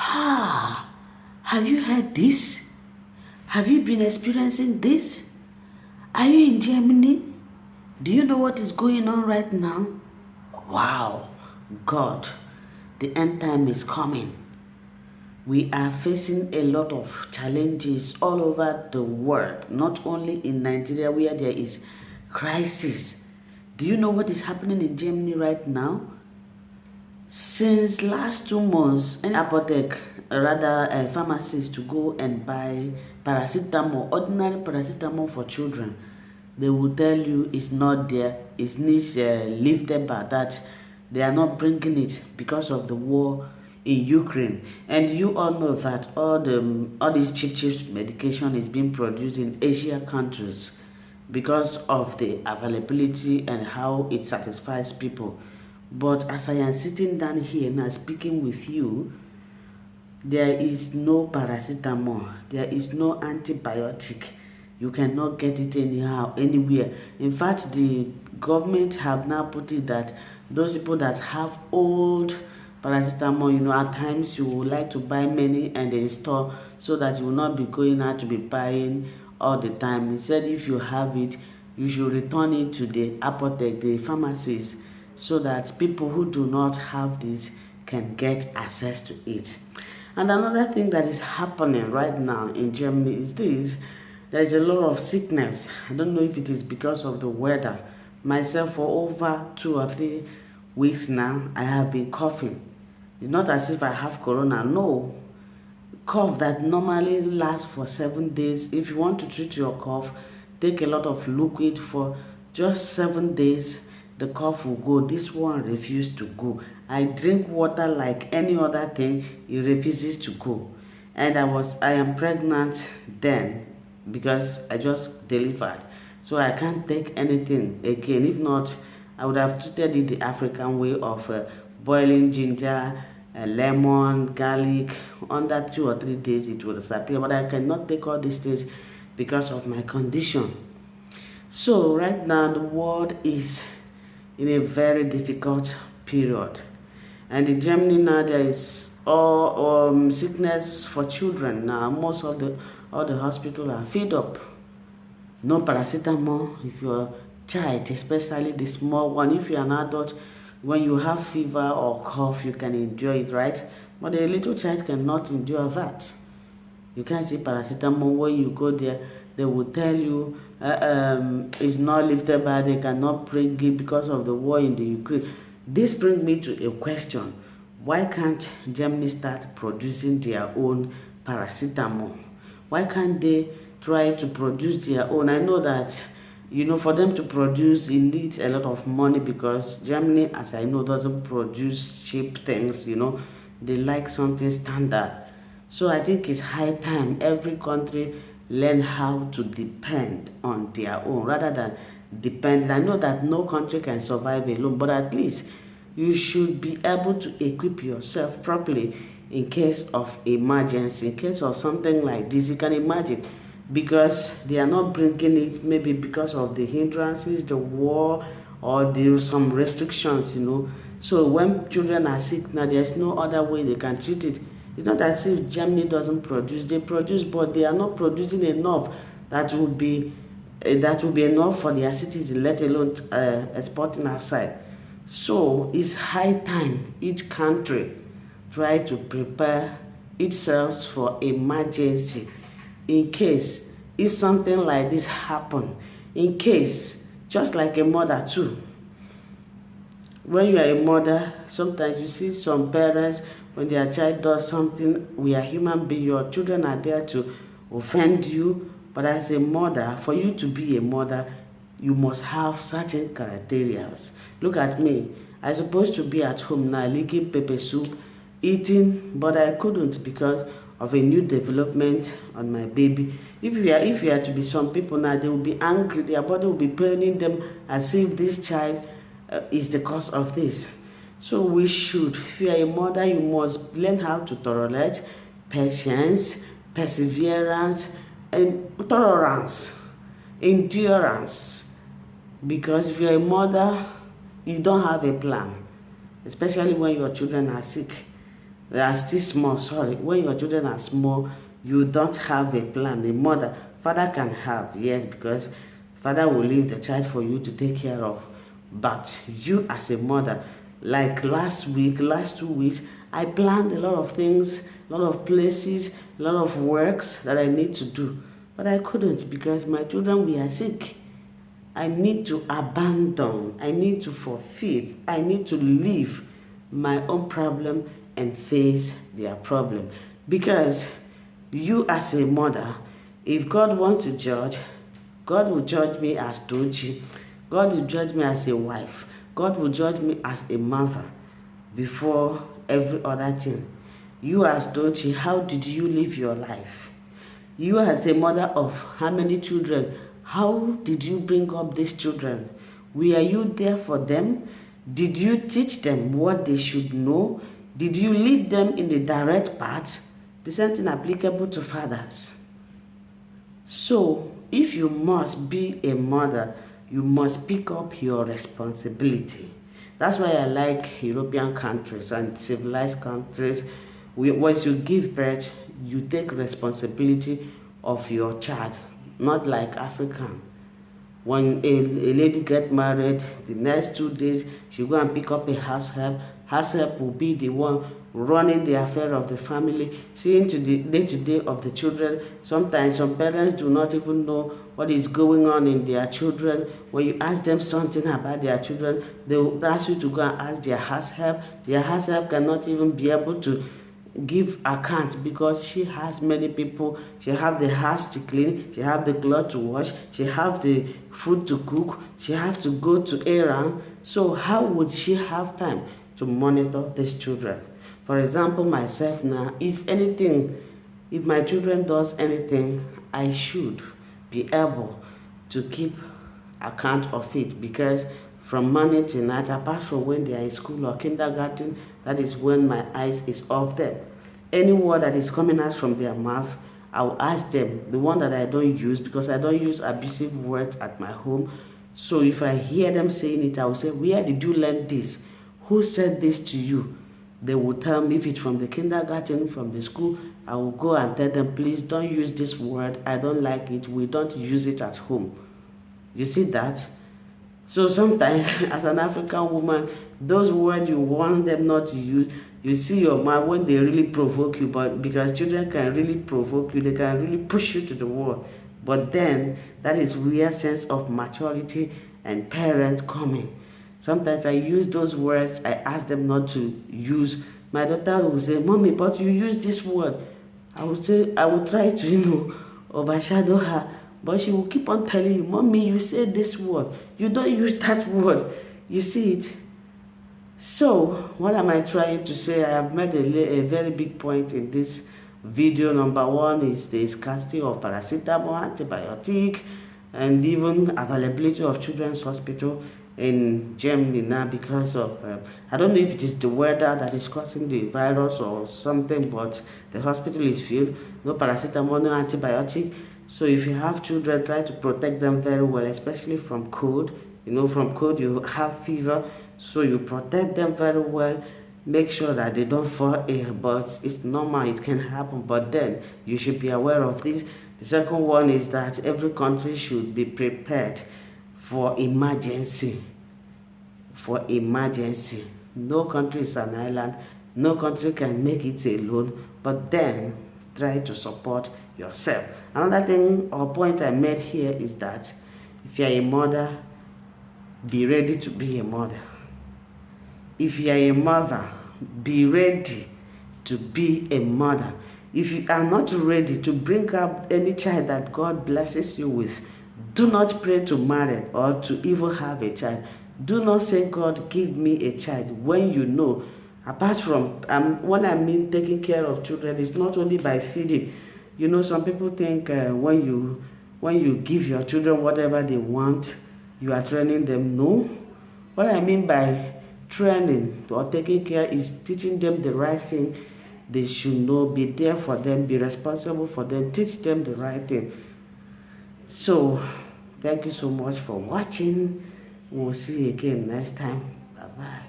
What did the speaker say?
Ah, have you heard this? Have you been experiencing this? Are you in Germany? Do you know what is going on right now? Wow, God, the end time is coming. We are facing a lot of challenges all over the world, not only in Nigeria where there is crisis. Do you know what is happening in Germany right now? Since last 2 months, any apothec, rather a pharmacist, to go and buy paracetamol, ordinary paracetamol for children, they will tell you it's not there, it's needs lifted by that. They are not bringing it because of the war in Ukraine. And you all know that all these cheap medication is being produced in Asia countries because of the availability and how it satisfies people. But as I am sitting down here now speaking with you, there is no paracetamol, there is no antibiotic. You cannot get it anyhow, anywhere. In fact, the government have now put it that those people that have old paracetamol, at times you would like to buy many and they store so that you will not be going out to be buying all the time. Instead, if you have it, you should return it to the apothec, the pharmacies, so that people who do not have this can get access to it. And another thing that is happening right now in Germany is this. There is a lot of sickness. I don't know if it is because of the weather. Myself, for over 2 or 3 weeks now, I have been coughing. It's not as if I have corona, no. Cough that normally lasts for 7 days. If you want to treat your cough, take a lot of liquid for just 7 days. The cough will go. This one refuses to go. I drink water like any other thing, it refuses to go. And I am pregnant then because I just delivered. So I can't take anything again. If not, I would have treated it the African way of boiling ginger, lemon, garlic. Under 2 or 3 days it will disappear. But I cannot take all these things because of my condition. So right now the world is in a very difficult period, and in Germany now there is all sickness for children. Now most of all the hospitals are filled up. No paracetamol if your child, especially the small one. If you're an adult, when you have fever or cough, you can endure it, right? But a little child cannot endure that. You can't see paracetamol. When you go there, they will tell you it's not lifted by, they cannot bring it because of the war in the Ukraine. This brings me to a question. Why can't Germany start producing their own paracetamol? Why can't they try to produce their own? I know that, for them to produce, it needs a lot of money because Germany, as I know, doesn't produce cheap things, They like something standard. So I think it's high time every country learn how to depend on their own rather than depend. I know that no country can survive alone, but at least you should be able to equip yourself properly in case of emergency, in case of something like this. You can imagine, because they are not bringing it, maybe because of the hindrances, the war, or some restrictions, So when children are sick now, there's no other way they can treat it. It's not as if Germany doesn't produce. They produce, but they are not producing enough that will be enough for their citizens, let alone exporting outside. So it's high time each country try to prepare itself for emergency in case if something like this happen. In case, just like a mother too. When you are a mother, sometimes you see some parents, when their child does something, we are human beings, your children are there to offend you. But as a mother, for you to be a mother, you must have certain criteria. Look at me. I'm supposed to be at home now, licking pepper soup, eating, but I couldn't because of a new development on my baby. If you are to be some people now, they will be angry. Their body will be paining them as if this child is the cause of this. So we should, if you are a mother, you must learn how to tolerate, patience, perseverance, and tolerance, endurance. Because if you're a mother, you don't have a plan, especially when your children are sick. They are still small, sorry. When your children are small, you don't have a plan. A mother, father can have, yes, because father will leave the child for you to take care of. But you as a mother, like last week, last 2 weeks, I planned a lot of things, a lot of places, a lot of works that I need to do. But I couldn't because my children were sick. I need to abandon, I need to forfeit, I need to leave my own problem and face their problem. Because you as a mother, if God wants to judge, God will judge me as Doji. God will judge me as a wife. God will judge me as a mother before every other thing. You as Doji, how did you live your life? You as a mother of how many children? How did you bring up these children? Were you there for them? Did you teach them what they should know? Did you lead them in the direct path? The same thing applicable to fathers. So, if you must be a mother, you must pick up your responsibility. That's why I like European countries and civilized countries. Once you give birth, you take responsibility of your child, not like African. When a lady get married, the next 2 days, she go and pick up a house help. House help will be the one running the affair of the family, seeing to the day-to-day of the children. Sometimes some parents do not even know what is going on in their children. When you ask them something about their children, they will ask you to go and ask their house help. Their house help cannot even be able to give account because she has many people. She have the house to clean, she have the clothes to wash, she have the food to cook, she have to go to errand. So how would she have time to monitor these children? For example, myself now, if anything, if my children does anything, I should be able to keep account of it, because from morning to night, apart from when they are in school or kindergarten, that is when my eyes is off them. Any word that is coming out from their mouth, I will ask them, the one that I don't use, because I don't use abusive words at my home. So if I hear them saying it, I will say, where did you learn this? Who said this to you? They will tell me if it's from the kindergarten, from the school. I will go and tell them, please don't use this word. I don't like it. We don't use it at home. You see that? So sometimes, as an African woman, those words you want them not to use, you see your mouth when they really provoke you, but because children can really provoke you, they can really push you to the wall. But then, that is where sense of maturity and parents coming. Sometimes I use those words, I ask them not to use. My daughter will say, Mommy, but you use this word. I will say, I will try to, overshadow her. But she will keep on telling you, Mommy, you said this word. You don't use that word. You see it? So, what am I trying to say? I have made a very big point in this video. Number one is the scarcity of paracetamol, antibiotic, and even availability of children's hospital in Germany now because of, I don't know if it is the weather that is causing the virus or something, but the hospital is filled. No paracetamol, no antibiotic. So if you have children, try to protect them very well, especially from cold. You know, from cold you have fever, so you protect them very well. Make sure that they don't fall ill, but it's normal, it can happen, but then you should be aware of this. The second one is that every country should be prepared for emergency. For emergency. No country is an island. No country can make it alone, but then try to support yourself. Another thing or point I made here is that if you're a mother, be ready to be a mother. If you're a mother, be ready to be a mother. If you are not ready to bring up any child that God blesses you with, do not pray to marry or to even have a child. Do not say, God, give me a child, when you know, apart from, what I mean taking care of children is not only by feeding. You know, some people think when you give your children whatever they want, you are training them. No. What I mean by training or taking care is teaching them the right thing. They should know, be there for them, be responsible for them, teach them the right thing. So, thank you so much for watching. We'll see you again next time. Bye-bye.